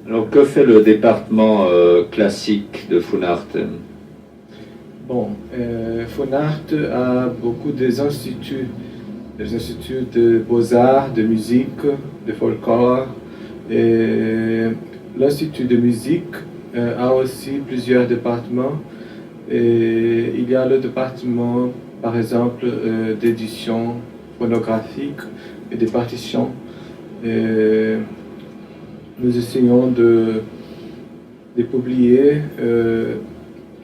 Alors, que fait le département classique de Funarte? Bon, Funart a beaucoup des instituts de beaux-arts, de musique, de folklore. Et l'Institut de musique a aussi plusieurs départements. Et il y a le département, par exemple, d'édition phonographique et de partitions. Et nous essayons de publier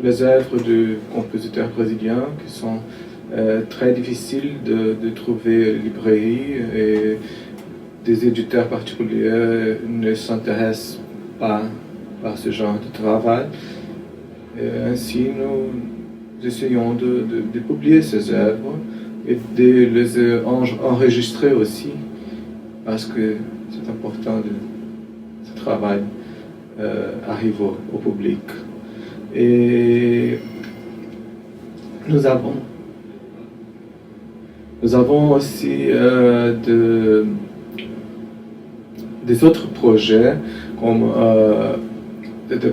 les œuvres de compositeurs brésiliens qui sont très difficiles de trouver librairie, et des éditeurs particuliers ne s'intéressent pas par ce genre de travail. Et ainsi, nous essayons de publier ces œuvres et de les enregistrer aussi, parce que c'est important que ce travail arrive au public. Et nous avons aussi des autres projets comme des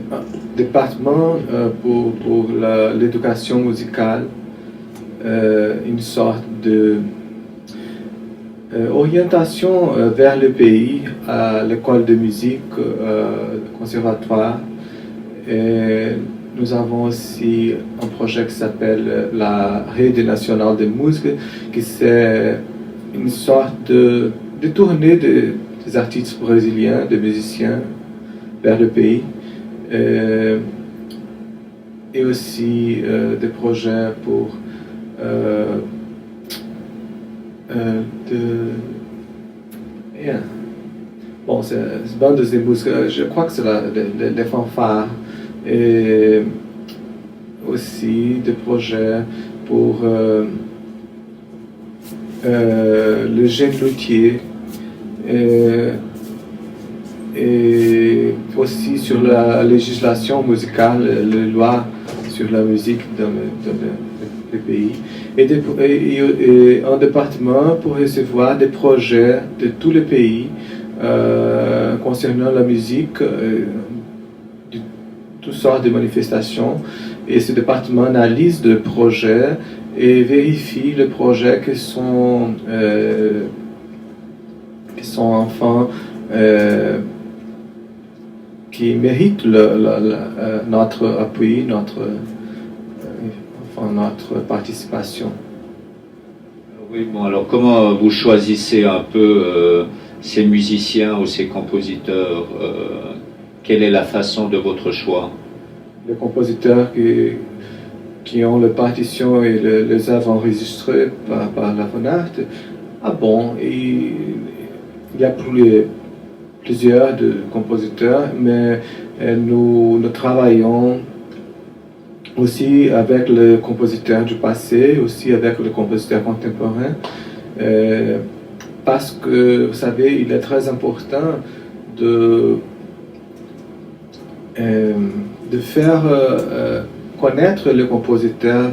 départements pour l'éducation musicale, une sorte de orientation vers le pays, à l'école de musique, conservatoire. Et nous avons aussi un projet qui s'appelle la Rede Nacional de Musique, qui c'est une sorte de tournée des artistes brésiliens, des musiciens vers le pays. Et aussi des projets pour bon, c'est bandes de musique, je crois que c'est les fanfares. Et aussi des projets pour le jeune luthier, et aussi sur la législation musicale, les lois sur la musique dans le pays, et un département pour recevoir des projets de tous les pays concernant la musique, toutes sortes de manifestations. Et ce département analyse le projet et vérifie les projets qui sont enfin qui méritent notre appui, notre participation. Oui, bon, alors comment vous choisissez un peu ces musiciens ou ces compositeurs? Quelle est la façon de votre choix? Les compositeurs qui ont les partitions et les œuvres enregistrées par la Funarte, il y a plusieurs de compositeurs, mais nous travaillons aussi avec les compositeurs du passé, aussi avec les compositeurs contemporains, parce que, vous savez, il est très important de faire connaître les compositeurs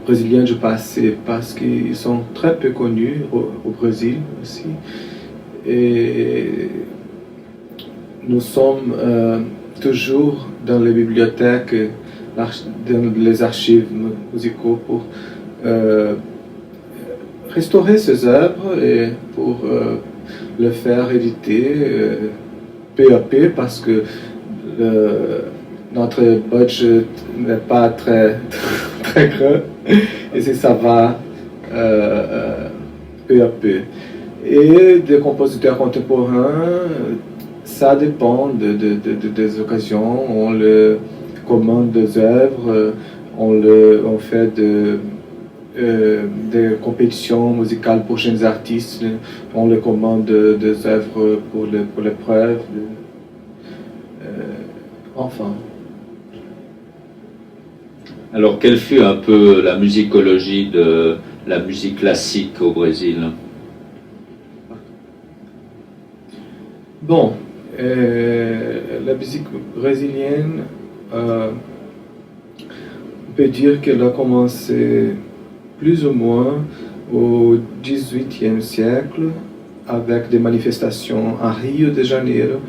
brésiliens du passé, parce qu'ils sont très peu connus au Brésil aussi. Et nous sommes toujours dans les bibliothèques, dans les archives musicaux pour restaurer ces œuvres et pour les faire éditer peu à peu, parce que notre budget n'est pas très grand, et ça va peu à peu. Et des compositeurs contemporains, ça dépend des occasions. On le commande des œuvres, on fait des compétitions musicales pour jeunes artistes, on le commande des œuvres pour l'épreuve. Enfin. Alors, quelle fut un peu la musicologie de la musique classique au Brésil? Bon, la musique brésilienne, on peut dire qu'elle a commencé plus ou moins au XVIIIe siècle, avec des manifestations à Rio de Janeiro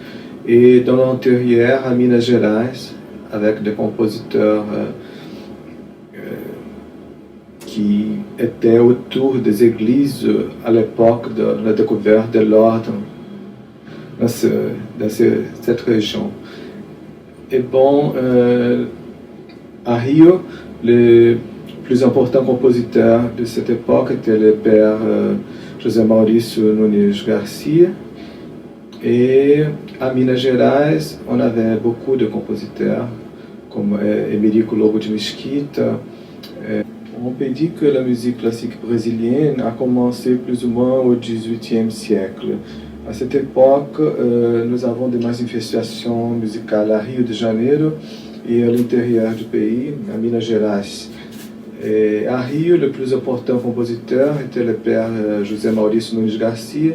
et dans l'intérieur à Minas Gerais, avec des compositeurs qui étaient autour des églises à l'époque de la découverte de l'ordre dans cette région. Et bon, à Rio, le plus important compositeur de cette époque était le père José Maurício Nunes Garcia. Et à Minas Gerais, on avait beaucoup de compositeurs, comme Emerico Lobo de Mesquita. On peut dire que la musique classique brésilienne a commencé plus ou moins au XVIIIe siècle. À cette époque, nous avons des manifestations musicales à Rio de Janeiro et à l'intérieur du pays, à Minas Gerais. Et à Rio, le plus important compositeur était le père José Maurício Nunes Garcia.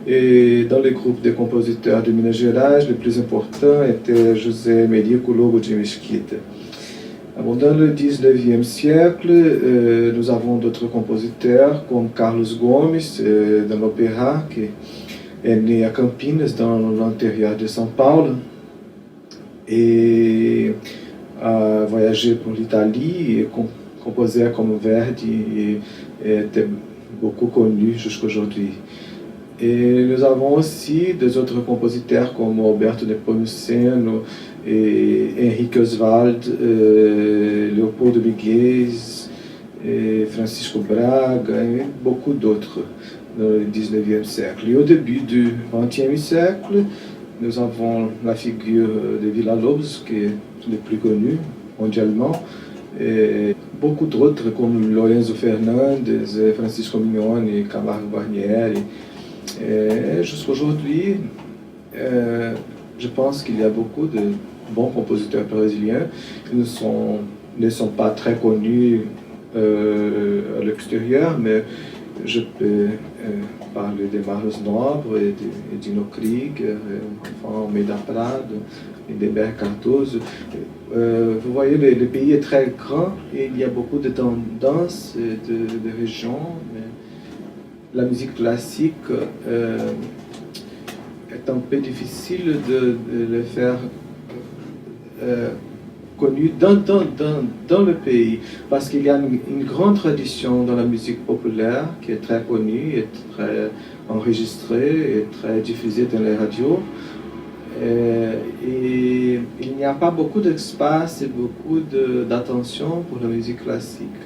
Et dans les groupes de compositeurs de Minas Gerais, le plus important était José Emerico Lobo de Mesquita. Dans le XIXe siècle, nous avons d'autres compositeurs comme Carlos Gomes, dans l'opéra, qui est né à Campinas, dans l'intérieur de São Paulo, et a voyagé pour l'Italie, et composé comme Verdi, et était beaucoup connu jusqu'aujourd'hui. Et nous avons aussi des autres compositeurs comme Alberto Nepomuceno, et Henrique Oswald, Leopoldo Miguel, et Francisco Braga, et beaucoup d'autres dans le XIXe siècle. Et au début du XXe siècle, nous avons la figure de Villa-Lobos, qui est le plus connu mondialement, et beaucoup d'autres comme Lorenzo Fernandes, Francisco Mignone, et Camargo Guarnieri. Et jusqu'aujourd'hui, je pense qu'il y a beaucoup de bons compositeurs brésiliens qui ne sont pas très connus à l'extérieur, mais je peux parler de Marlos Nobre et de Dino Krieger, enfin Almeida Prado et de Ber Cardoso. Vous voyez, le pays est très grand et il y a beaucoup de tendances de régions. Mais la musique classique est un peu difficile de le faire connu dans le pays, parce qu'il y a une grande tradition dans la musique populaire qui est très connue, et très enregistrée et très diffusée dans les radios. Et il n'y a pas beaucoup d'espace et beaucoup d'attention pour la musique classique.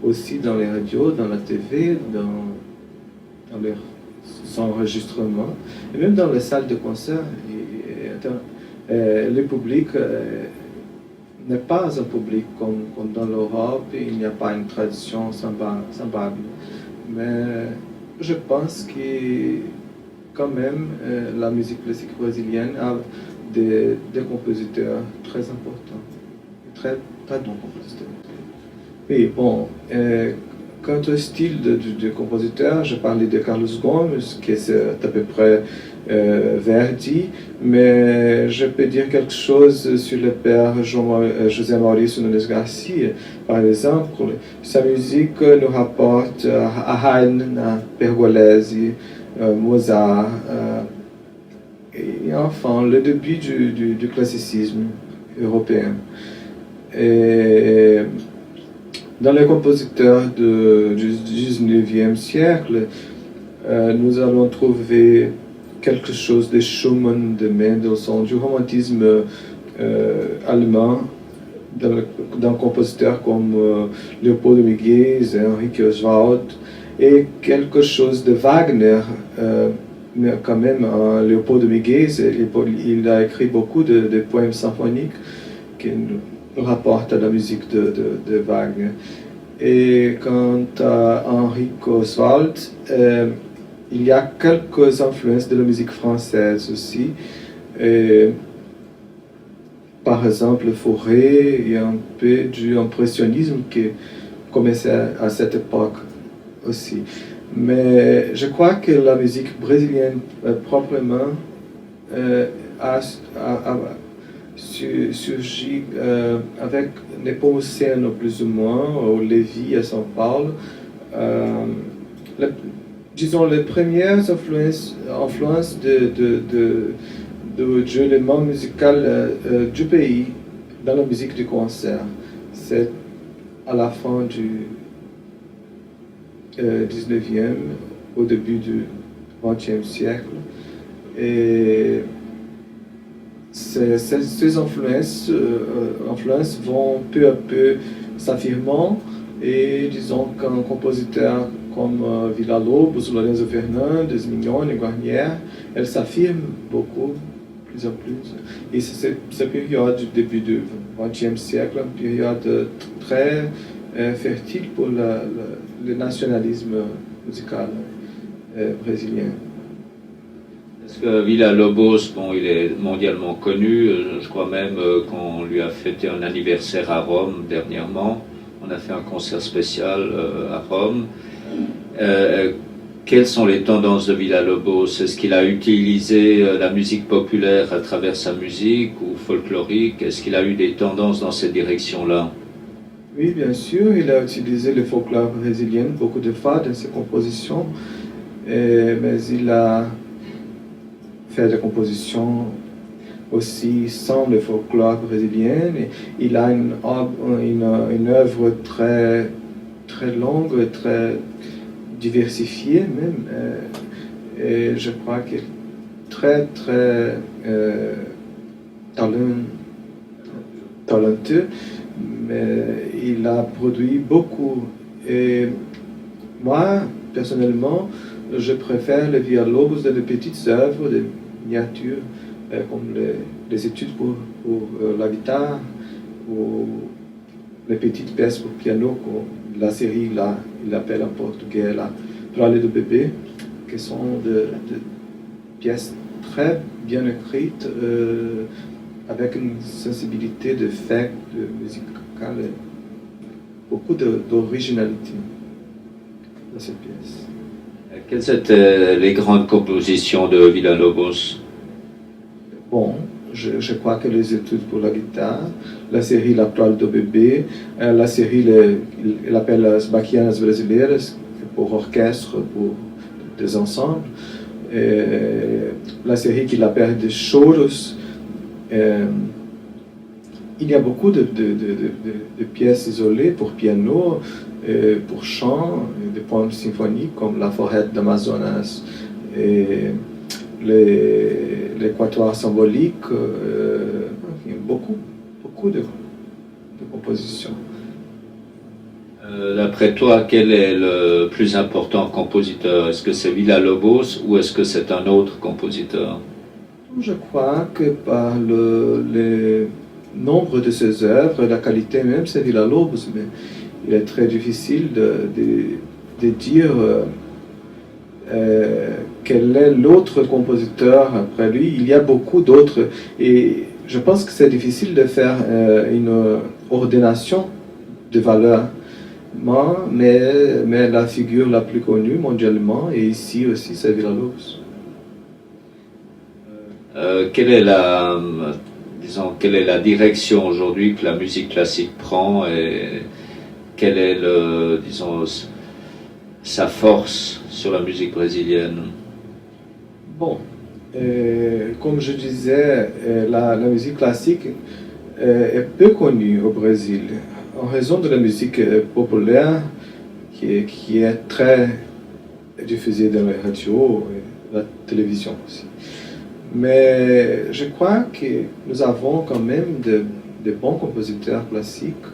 Aussi dans les radios, dans la TV, dans les enregistrements, et même dans les salles de concert. Le public n'est pas un public comme dans l'Europe, il n'y a pas une tradition semblable. Mais je pense que quand même la musique classique brésilienne a des compositeurs très importants, très bons compositeurs. Et bon, quant au style du compositeur, je parlais de Carlos Gomes, qui est à peu près Verdi, mais je peux dire quelque chose sur le père José Maurício Nunes Garcia. Par exemple, sa musique nous rapporte à Haydn, Pergolesi, Mozart, et enfin le début du classicisme européen. Et dans les compositeurs du XIXe siècle, nous allons trouver quelque chose de Schumann, de Mendelssohn, du romantisme allemand, d'un compositeur comme Leopoldo Miguel, Henrique Oswald, et quelque chose de Wagner. Mais quand même, Leopoldo Miguel, il a écrit beaucoup de poèmes symphoniques qui nous rapportent à la musique de Wagner. Et quant à Henrique Oswald, il y a quelques influences de la musique française aussi. Par exemple, Fauré, il y a un peu du impressionnisme qui commençait à cette époque aussi. Mais je crois que la musique brésilienne proprement a surgi avec Nepomuceno plus ou moins, ou Lévi à São Paulo. Disons les premières influences de du élément musical du pays dans la musique du concert. C'est à la fin du 19e, au début du 20e siècle. Et ces influences vont peu à peu s'affirmant, et disons qu'un compositeur comme Villa-Lobos, Lourenço Fernandes, Mignone, Guarnière, elle s'affirme beaucoup, plus en plus. Et c'est cette période du début du XXe siècle, une période très fertile pour le nationalisme musical brésilien. Parce que Villa-Lobos, bon, il est mondialement connu. Je crois même qu'on lui a fêté un anniversaire à Rome dernièrement. On a fait un concert spécial à Rome. Quelles sont les tendances de Villa-Lobos? Est-ce qu'il a utilisé la musique populaire à travers sa musique ou folklorique? Est-ce qu'il a eu des tendances dans cette direction-là? Oui, bien sûr, il a utilisé le folklore brésilien beaucoup de fois dans ses compositions, mais il a fait des compositions aussi sans le folklore brésilien. Il a une œuvre très, très longue, très diversifiée même, et je crois qu'il est très, très talentueux, mais il a produit beaucoup. Et moi, personnellement, je préfère les Villa-Lobos de petites œuvres, des miniatures, comme les études pour la guitare, ou les petites pièces pour piano, comme la série, là, il l'appelle en portugais la Tralha do Bebê, qui sont de pièces très bien écrites, avec une sensibilité de fait, de musicale, beaucoup d'originalité dans cette pièce. Quelles étaient les grandes compositions de Villa-Lobos? Bon, je crois que les études pour la guitare, la série La Tralha do Bebê, la série, il appelle As Baquianas Brasileiras, pour orchestre, pour des ensembles, la série qu'il appelle des choros. Il y a beaucoup de pièces isolées pour piano, pour chant, des poèmes symphoniques comme La Forêt d'Amazonas et les quatuors symboliques, beaucoup de compositions. D'après toi, quel est le plus important compositeur? Est-ce que c'est Villa-Lobos ou est-ce que c'est un autre compositeur? Je crois que par le nombre de ses œuvres, la qualité même, c'est Villa-Lobos, mais il est très difficile de dire quel est l'autre compositeur après lui. Il y a beaucoup d'autres, et je pense que c'est difficile de faire une ordination de valeur. Mais la figure la plus connue mondialement, et ici aussi, c'est Villa-Lobos. Quelle est la direction aujourd'hui que la musique classique prend, et quelle est sa force sur la musique brésilienne? Bon, comme je disais, la musique classique est peu connue au Brésil, en raison de la musique populaire qui est très diffusée dans les radios et la télévision aussi. Mais je crois que nous avons quand même de bons compositeurs classiques,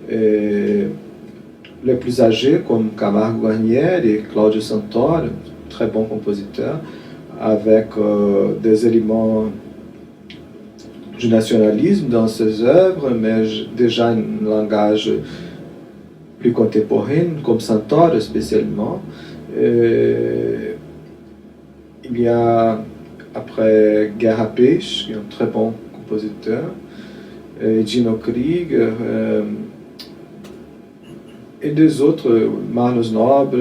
les plus âgés comme Camargo Guarnieri et Cláudio Santoro, très bons compositeurs, avec des éléments du nationalisme dans ses œuvres, mais déjà un langage plus contemporain, comme Santoro spécialement. Il y a après Guerra Peixe, qui est un très bon compositeur, Dino Krieger, et des autres, Marlos Nobre,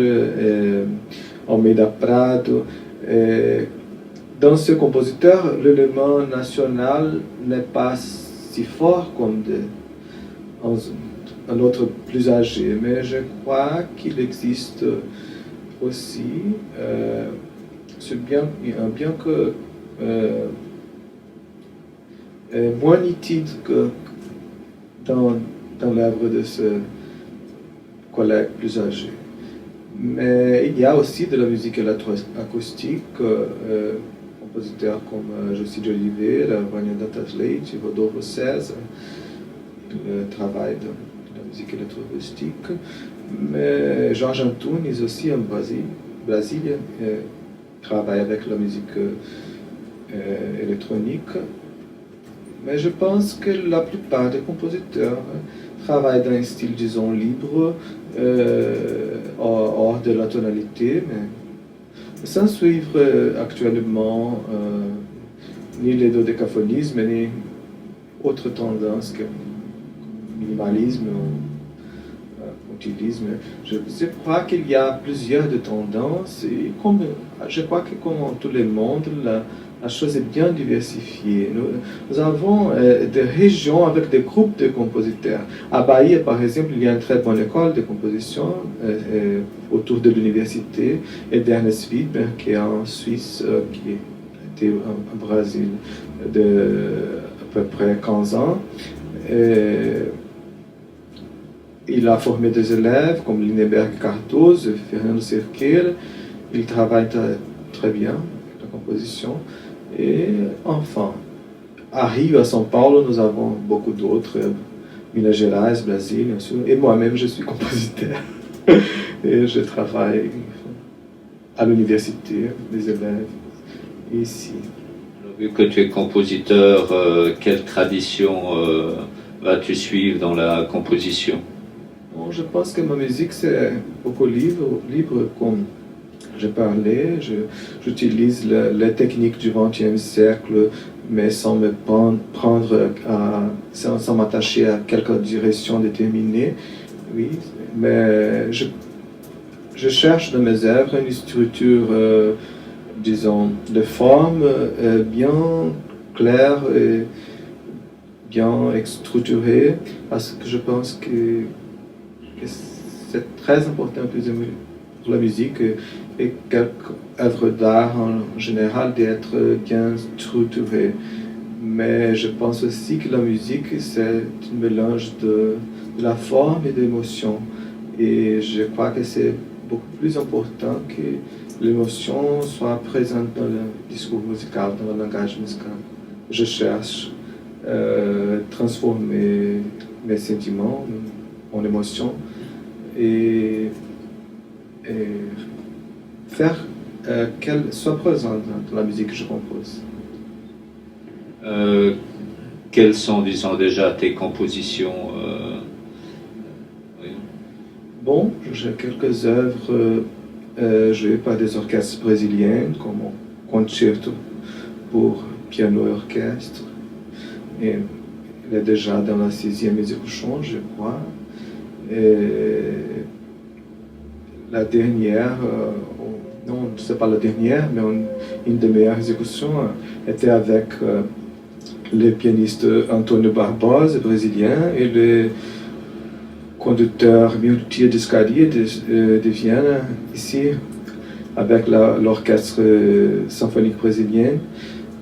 Almeida Prado. Dans ce compositeur, l'élément national n'est pas si fort comme un autre plus âgé, mais je crois qu'il existe aussi, bien que moins nitide que dans l'œuvre de ce collègue plus âgé. Mais il y a aussi de la musique électroacoustique, compositeurs comme José de Oliveira, Vânia Dantas Leite, Rodolfo César, travaillent dans la musique électroacoustique. Mais Jorge Antunes aussi en Brasilia travaille avec la musique électronique. Mais je pense que la plupart des compositeurs travaillent dans un style, disons, libre, hors de la tonalité, mais sans suivre actuellement ni les dodécaphonismes, ni autres tendances que minimalisme ou utilisme. Je crois qu'il y a plusieurs de tendances, et je crois que comme en tout le monde, la chose est bien diversifiée. Nous avons des régions avec des groupes de compositeurs. À Bahia, par exemple, il y a une très bonne école de composition autour de l'université, et d'Ernest Widmer, qui est en Suisse, qui était au Brésil à peu près 15 ans. Il a formé des élèves comme Lineberg Cardoso, Fernando Cerqueira. Il travaille très bien la composition. Et enfin, à Rio, à São Paulo, nous avons beaucoup d'autres, Minas Gerais, Brésil, bien sûr. Et moi-même, je suis compositeur. Et je travaille à l'université, des élèves, ici. Vu que tu es compositeur, quelle tradition vas-tu suivre dans la composition? Bon, je pense que ma musique, c'est beaucoup libre comme je parlais. J'utilise les techniques du XXe siècle, mais sans me sans m'attacher à quelque direction déterminée. Oui, mais je cherche dans mes œuvres une structure, disons, de forme bien claire et bien structurée, parce que je pense que c'est très important pour la musique et quelques œuvres d'art en général d'être bien structurées. Mais je pense aussi que la musique, c'est un mélange de la forme et de l'émotion. Et je crois que c'est beaucoup plus important que l'émotion soit présente dans le discours musical, dans le langage musical. Je cherche transformer mes sentiments en émotions et faire qu'elle soit présente dans la musique que je compose. Quelles sont, disons, déjà tes compositions? Oui. Bon, j'ai quelques œuvres jouées par des orchestres brésiliens, comme un concerto pour piano et orchestre. Et il est déjà dans la 6e exécution, je crois. Et la dernière, non, c'est pas la dernière, mais une des meilleures exécutions était avec le pianiste Antônio Barbosa, brésilien, et le conducteur Milton Descaria de Vienne, ici, avec l'orchestre symphonique brésilien.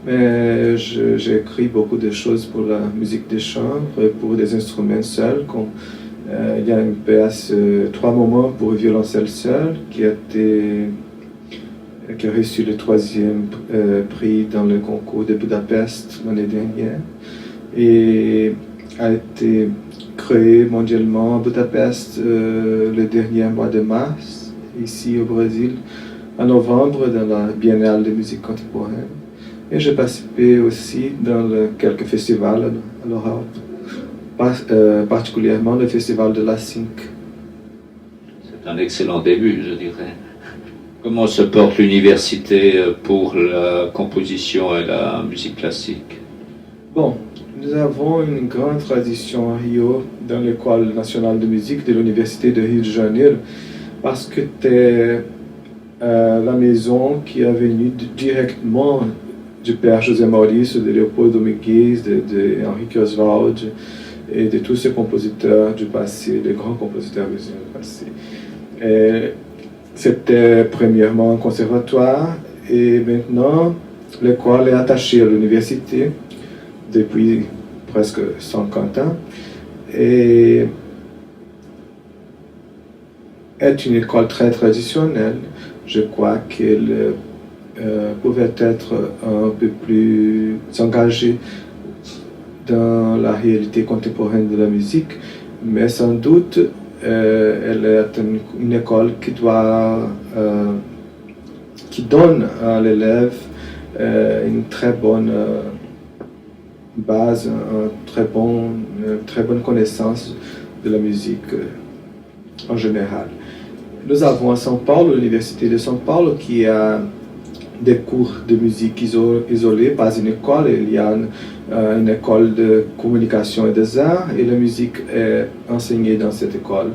Mais j'ai écrit beaucoup de choses pour la musique de chambre, pour des instruments seuls, comme il y a une pièce 3 moments pour violoncelle seul qui a reçu le 3e prix dans le concours de Budapest l'année dernière et a été créée mondialement à Budapest le dernier mois de mars, ici au Brésil, en novembre dans la Biennale de musique contemporaine. Et j'ai participé aussi dans quelques festivals à l'Europe. Particulièrement le festival de la Cinq. C'est un excellent début, je dirais. Comment se porte l'université pour la composition et la musique classique? Bon, nous avons une grande tradition à Rio, dans l'École nationale de musique de l'Université de Rio de Janeiro, parce que c'est la maison qui est venue directement du père José Maurício, de Leopoldo Miguel, de Henrique Oswald, et de tous ces compositeurs du passé, des grands compositeurs brésiliens du passé. C'était premièrement un conservatoire et maintenant l'école est attachée à l'université. depuis presque 50 ans et est une école très traditionnelle. Je crois qu'elle pouvait être un peu plus engagée dans la réalité contemporaine de la musique, mais sans doute elle est une école qui donne à l'élève une très bonne base, une très bonne connaissance de la musique en général. Nous avons à São Paulo, l'Université de São Paulo, qui a des cours de musique isolés, pas une école. Il y a une école de communication et des arts, et la musique est enseignée dans cette école.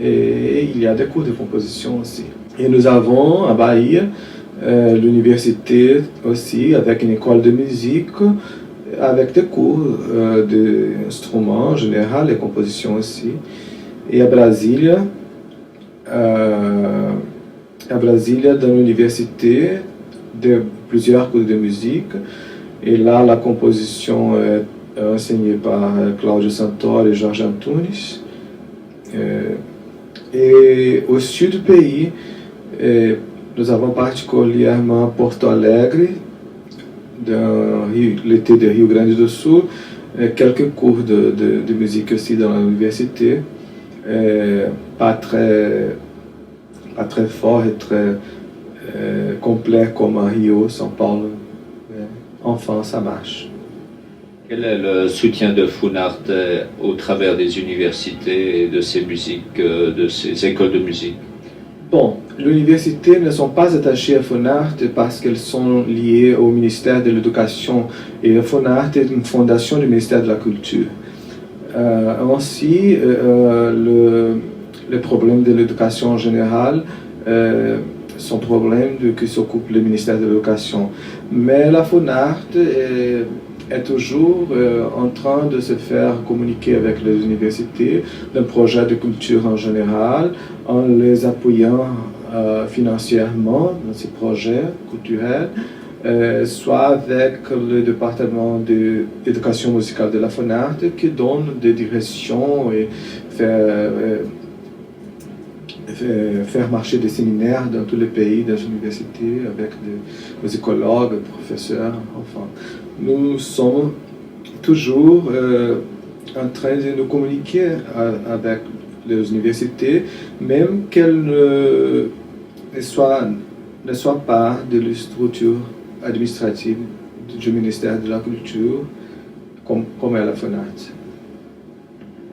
Et il y a des cours de composition aussi. Et nous avons à Bahia l'université aussi, avec une école de musique, avec des cours d'instruments en général et composition aussi. Et à Brasília, dans l'université, de plusieurs cours de musique. Et là, la composition est enseignée par Cláudio Santoro et Jorge Antunes. Et au sud du pays, nous avons particulièrement Porto Alegre, dans l'été de Rio Grande do Sul, quelques cours de musique aussi dans l'université. Pas très fort et très complet comme à Rio, São Paulo. Enfin, ça marche. Quel est le soutien de Funarte au travers des universités et de ces musiques, de ces écoles de musique? Bon, les universités ne sont pas attachées à Funarte parce qu'elles sont liées au ministère de l'Éducation, et Funarte est une fondation du ministère de la Culture. Ainsi, le problème de l'éducation en général sont problèmes qui s'occupe le ministère de l'Éducation. Mais la Funarte est toujours en train de se faire communiquer avec les universités, d'un projet de culture en général, en les appuyant financièrement dans ces projets culturels, soit avec le département d'éducation musicale de la Funarte qui donne des directions et faire marcher des séminaires dans tous les pays, dans les universités, avec des musicologues, des professeurs, enfin. Nous sommes toujours en train de nous communiquer avec les universités, même qu'elles ne soient pas de la structure administrative du ministère de la Culture, comme est la Funarte.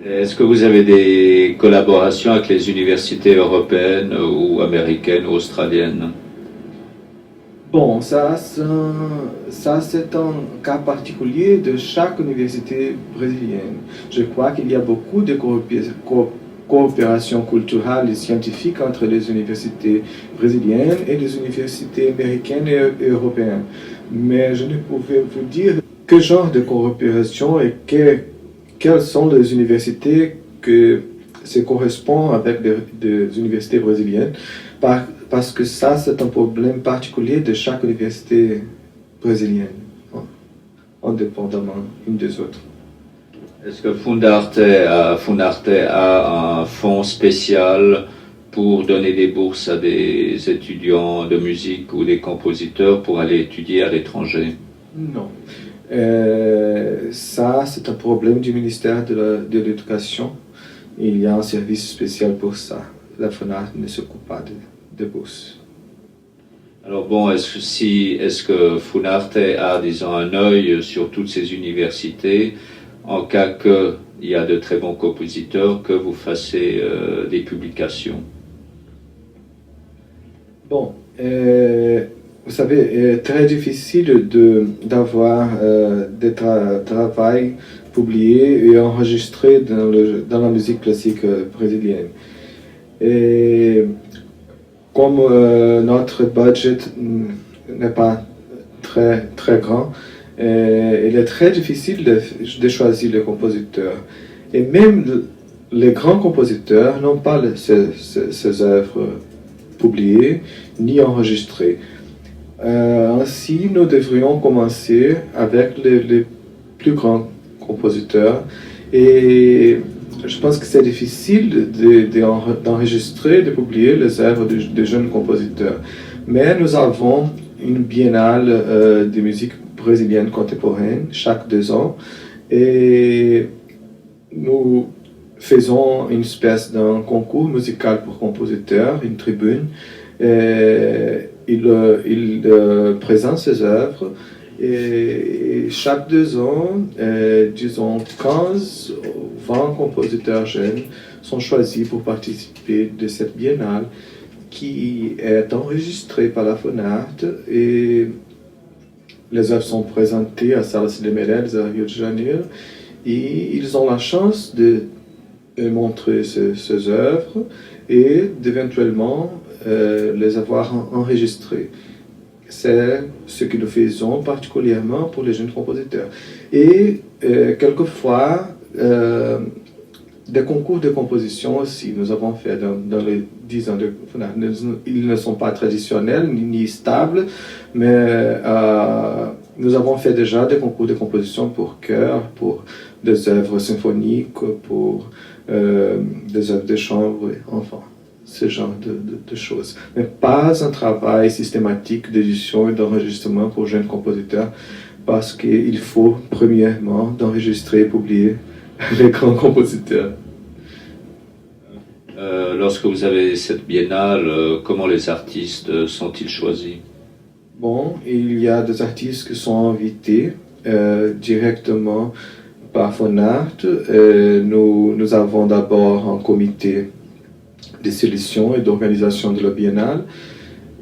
Est-ce que vous avez des collaborations avec les universités européennes ou américaines ou australiennes? Bon, ça c'est un cas particulier de chaque université brésilienne. Je crois qu'il y a beaucoup de coopération culturelle et scientifique entre les universités brésiliennes et les universités américaines et européennes. Mais je ne pouvais vous dire quel genre de coopération et quelles sont les universités que se correspondent avec des universités brésiliennes. Parce que ça, c'est un problème particulier de chaque université brésilienne, indépendamment une des autres. Est-ce que Funarte a un fonds spécial pour donner des bourses à des étudiants de musique ou des compositeurs pour aller étudier à l'étranger? Non. Ça, c'est un problème du ministère de l'Éducation. Il y a un service spécial pour ça. La Funarte ne s'occupe pas de bourses. Alors bon, est-ce que Funarte a, disons, un œil sur toutes ces universités en cas qu'il y a de très bons compositeurs, que vous fassiez des publications? Bon, vous savez, très difficile d'avoir des travaux publiés et enregistrés dans la musique classique brésilienne. Et comme notre budget n'est pas très, très grand, il est très difficile de choisir les compositeurs. Et même les grands compositeurs n'ont pas ces œuvres publiées ni enregistrées. Ainsi, nous devrions commencer avec plus grands compositeurs. Et je pense que c'est difficile d'enregistrer, de publier les œuvres de jeunes compositeurs. Mais nous avons une biennale de musique brésilienne contemporaine chaque 2 ans. Et nous faisons une espèce d'un concours musical pour compositeurs, une tribune. Il présente ses œuvres et chaque 2 ans, disons 15 ou 20 compositeurs jeunes sont choisis pour participer de cette biennale qui est enregistrée par la Funart et les œuvres sont présentées à Salas de Meireles, à Rio de Janeiro, et ils ont la chance de montrer ces œuvres et d'éventuellement les avoir enregistrées. C'est ce que nous faisons particulièrement pour les jeunes compositeurs. Et quelquefois, des concours de composition aussi, nous avons fait dans les 10 ans de Funart. Ils ne sont pas traditionnels ni stables, mais nous avons fait déjà des concours de composition pour chœur, pour des œuvres symphoniques, pour des œuvres de chambre, enfin, ce genre de choses. Mais pas un travail systématique d'édition et d'enregistrement pour jeunes compositeurs, parce qu'il faut premièrement d'enregistrer et publier les grands compositeurs. Lorsque vous avez cette biennale, comment les artistes sont-ils choisis? Bon, il y a des artistes qui sont invités directement par Funart. Nous avons d'abord un comité de sélection et d'organisation de la biennale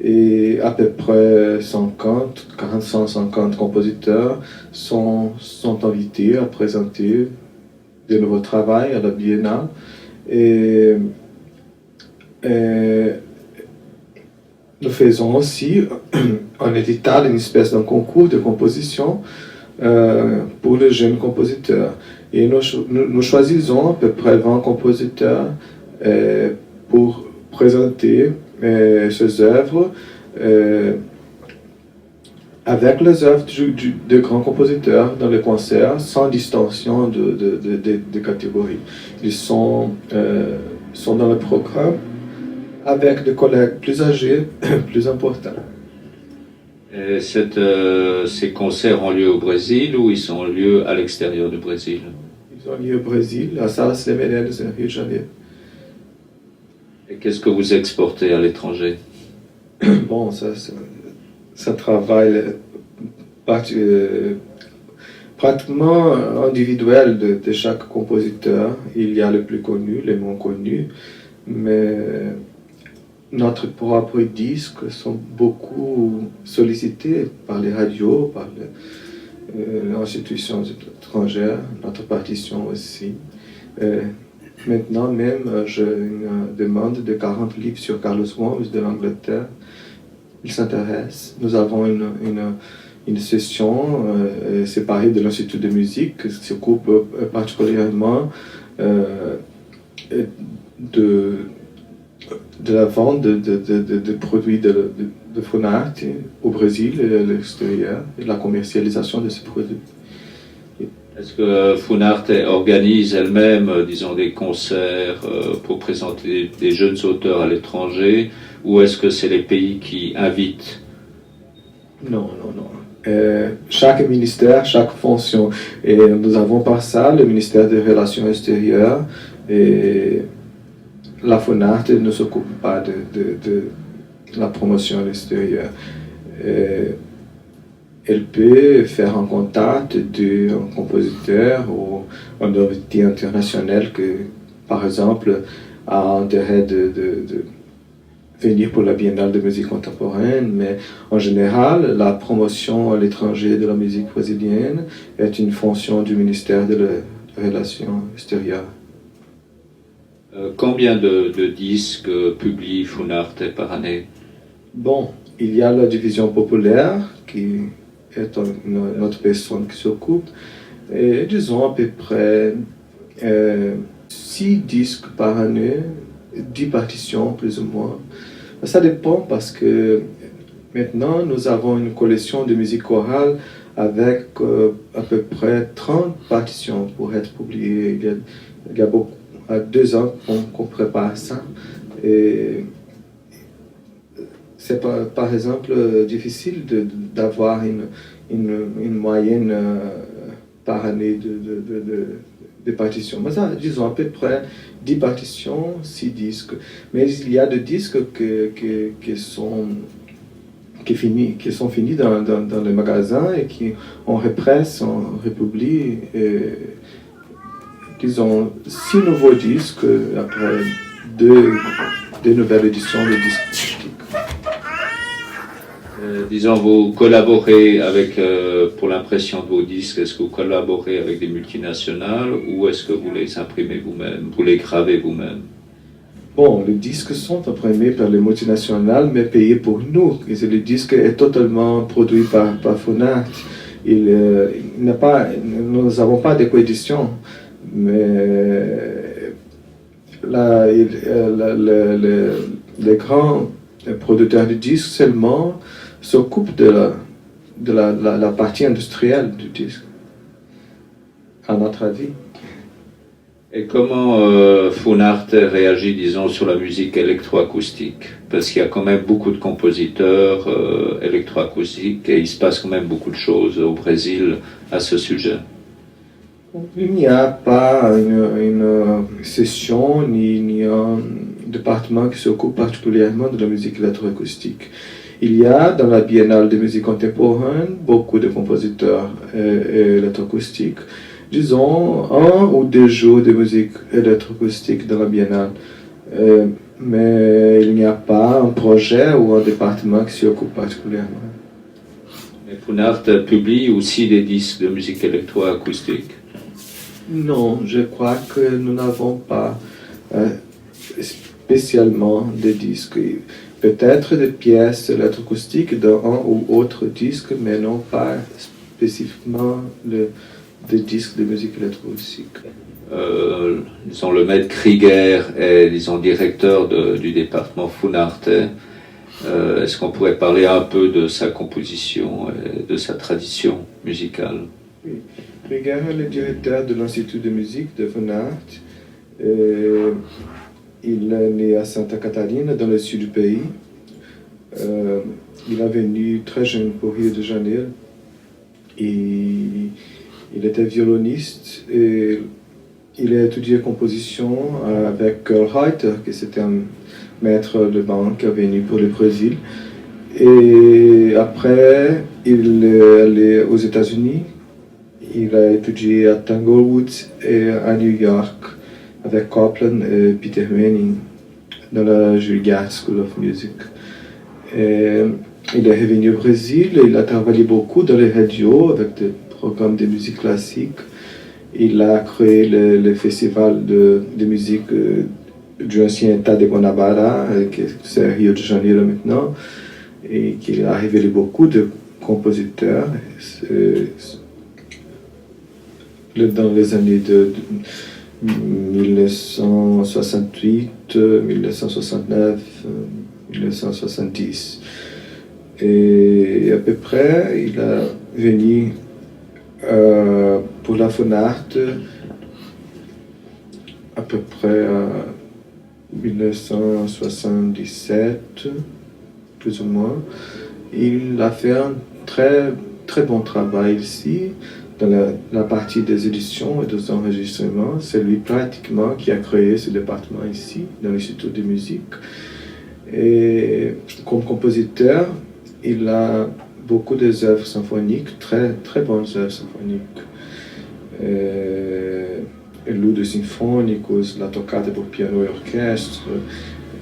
et à peu près 150 compositeurs sont invités à présenter de nouveaux travaux à la biennale. Et nous faisons aussi en édital une espèce d'un concours de composition pour les jeunes compositeurs. Et nous choisissons à peu près 20 compositeurs pour présenter ces œuvres avec les œuvres de grands compositeurs dans les concerts sans distinction de catégorie. Ils sont dans le programme avec des collègues plus âgés, plus importants. Et ces concerts ont lieu au Brésil ou ils ont lieu à l'extérieur du Brésil? Ils ont lieu au Brésil, à Salas de Meireles, à Rio de Janeiro. Et qu'est-ce que vous exportez à l'étranger? Bon, ça travaille pratiquement individuel de chaque compositeur. Il y a les plus connus, les moins connus, mais notre propre disques sont beaucoup sollicités par les radios, par les institutions étrangères, notre partition aussi. Maintenant même, j'ai une demande de 40 livres sur Carlos Gomes de l'Angleterre. Il s'intéresse. Nous avons une session séparée de l'Institut de musique qui s'occupe particulièrement de la vente de produits de Funart au Brésil et à l'extérieur, et de la commercialisation de ces produits. Est-ce que Funart organise elle-même, disons, des concerts pour présenter des jeunes auteurs à l'étranger, ou est-ce que c'est les pays qui invitent? Non. Chaque ministère, chaque fonction. Et nous avons par ça le ministère des Relations extérieures, et la Funart ne s'occupe pas de la promotion à l'extérieur. Elle peut faire un contact d'un compositeur ou un invité international qui, par exemple, a intérêt de venir pour la Biennale de musique contemporaine, mais en général, la promotion à l'étranger de la musique brésilienne est une fonction du ministère des Relations extérieures. Combien de disques publie Funart par année? Bon, il y a la division populaire qui est une autre personne qui s'occupe, et disons à peu près 6 disques par année, 10 partitions plus ou moins. Ça dépend parce que maintenant nous avons une collection de musique chorale avec à peu près 30 partitions pour être publiées. Il y a beaucoup, à 2 ans qu'on prépare ça. Et c'est par exemple difficile d'avoir une moyenne par année de partitions. Mais ça, disons à peu près 10 partitions, 6 disques. Mais il y a des disques qui sont finis dans les magasins et qu'on represse, on republie. Disons 6 nouveaux disques après 2 nouvelles éditions de disques. Disons, vous collaborez avec, pour l'impression de vos disques, est-ce que vous collaborez avec des multinationales ou est-ce que vous les imprimez vous-même, vous les gravez vous-même? Bon, les disques sont imprimés par les multinationales, mais payés pour nous. Et le disque est totalement produit par Funart. Nous n'avons pas de coédition, mais les grands producteurs de disques seulement s'occupent de la partie industrielle du disque, à notre avis. Et comment Funart réagit, disons, sur la musique électroacoustique? Parce qu'il y a quand même beaucoup de compositeurs électroacoustiques et il se passe quand même beaucoup de choses au Brésil à ce sujet. Il n'y a pas une session ni un département qui s'occupe particulièrement de la musique électroacoustique. Il y a dans la Biennale de musique contemporaine beaucoup de compositeurs électroacoustiques. Disons 1 ou 2 jours de musique électroacoustique dans la Biennale. Mais il n'y a pas un projet ou un département qui s'y occupe particulièrement. Et Funart publie aussi des disques de musique électroacoustique? Non, je crois que nous n'avons pas spécialement des disques. Peut-être des pièces électroacoustiques d'un ou autre disque, mais non pas spécifiquement des disques de musique électroacoustique. Disons, le maître Krieger est, disons, directeur du département funartais. Est-ce qu'on pourrait parler un peu de sa composition et de sa tradition musicale? Oui. Krieger est le directeur de l'Institut de musique de Funart. Il est né à Santa Catarina, dans le sud du pays. Il est venu très jeune pour Rio de Janeiro. Et il était violoniste et il a étudié composition avec Carl Reuter, qui c'était un maître de banque qui est venu pour le Brésil. Et après, il est allé aux États-Unis. Il a étudié à Tanglewood et à New York avec Copland et Peter Manning dans la Juilliard School of Music. Et il est revenu au Brésil et il a travaillé beaucoup dans les radios avec des programmes de musique classique. Il a créé le festival de musique du ancien État de Guanabara, qui c'est Rio de Janeiro maintenant, et qui a révélé beaucoup de compositeurs. Dans les années de 1968, 1969, 1970. Et à peu près, il est venu pour la Funart à peu près en 1977, plus ou moins. Il a fait un très, très bon travail ici. Dans la partie des éditions et des enregistrements, c'est lui pratiquement qui a créé ce département ici, dans l'Institut de musique. Et comme compositeur, il a beaucoup d'œuvres symphoniques, très, très bonnes œuvres symphoniques. Eludes sinfônicos, la toccata pour piano et orchestre,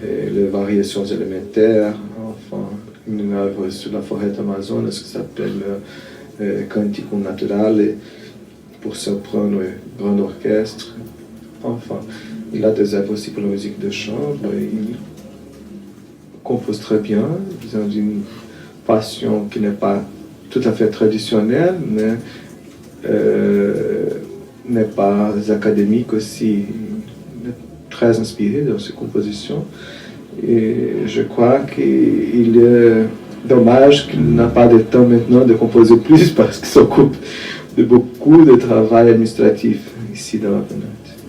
les variations élémentaires, enfin, une œuvre sur la forêt amazonas qui s'appelle Cantico Naturale pour soprano et grand orchestre. Enfin, il a des œuvres aussi pour la musique de chambre. Il compose très bien, dans une passion qui n'est pas tout à fait traditionnelle, mais n'est pas académique aussi. Il est très inspiré dans ses compositions. Et je crois qu'il est dommage qu'il n'a pas de temps maintenant de composer plus parce qu'il s'occupe de beaucoup de travail administratif ici dans la Venante.